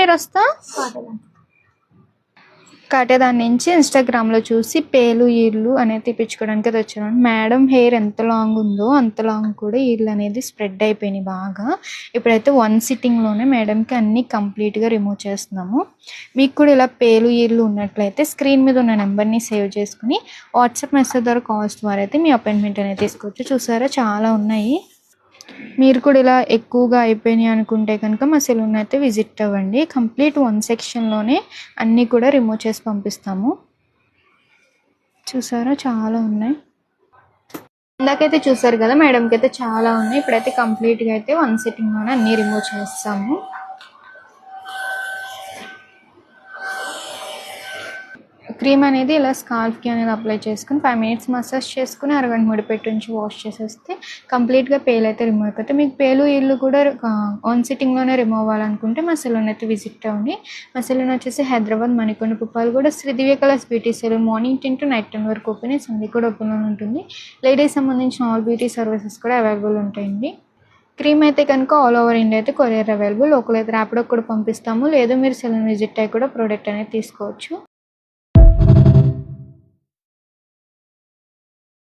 మీరు వస్తా కాటేదాని నుంచి ఇన్స్టాగ్రామ్లో చూసి పేలు ఈళ్ళు అనేది తెప్పించుకోవడానికి అది వచ్చాను. మేడం హెయిర్ ఎంత లాంగ్ ఉందో అంత లాంగ్ కూడా ఈళ్ళు అనేది స్ప్రెడ్ అయిపోయినాయి బాగా. ఇప్పుడైతే 1 సిట్టింగ్లోనే మేడంకి అన్నీ కంప్లీట్గా రిమూవ్ చేస్తున్నాము. మీకు కూడా ఇలా పేలు ఈళ్ళు ఉన్నట్లయితే స్క్రీన్ మీద ఉన్న నెంబర్ని సేవ్ చేసుకుని వాట్సాప్ మెసేజ్ ద్వారా కాల్స్ ద్వారా అయితే మీ అపాయింట్మెంట్ అనేది తీసుకోవచ్చు. చూసారా చాలా ఉన్నాయి. మీరు కూడా ఇలా ఎక్కువగా అయిపోయినాయి అనుకుంటే కనుక మా సెలూన్ అయితే విజిట్ అవ్వండి. కంప్లీట్ 1 సెక్షన్లోనే అన్నీ కూడా రిమూవ్ చేసి పంపిస్తాము. చూసారా చాలా ఉన్నాయి. ఇందాకైతే చూసారు కదా మేడంకి అయితే చాలా ఉన్నాయి. ఇప్పుడైతే కంప్లీట్గా అయితే 1 సిట్టింగ్లోనే అన్నీ రిమూవ్ చేస్తాము. క్రీమ్ అనేది ఇలా స్కాల్ఫ్కి అనేది అప్లై చేసుకుని 5 మినిట్స్ మసాజ్ చేసుకుని అరగంట ముడిపెట్టి ఉంచి వాష్ చేసేస్తే కంప్లీట్గా పేలు అయితే రిమూవ్ అయిపోతే. మీకు పేలు ఇల్లు కూడా 1 సిట్టింగ్లోనే రిమూవ్ అవ్వాలనుకుంటే మా సెలూన్ అయితే విజిట్ అవ్వండి. మా సెలూన్ వచ్చేసి హైదరాబాద్ మణికొండ పుప్పాలు కూడా Shri Divya colours beauty salon. Morning 10 to night 10 వరకు ఓపెన్, సండే కూడా ఓపెన్లో ఉంటుంది. లేడీస్ సంబంధించిన ఆల్ బ్యూటీ సర్వీసెస్ కూడా అవైలబుల్ ఉంటాయండి. క్రీమ్ అయితే కనుక ఆల్ ఓవర్ ఇండియా అయితే కొరియర్ అవైలబుల్. లోకల్ అయితే ర్యాపిడో కూడా పంపిస్తాము. లేదా మీరు సెలూన్ విజిట్ అయ్యి కూడా ప్రోడక్ట్ అనేది తీసుకోవచ్చు.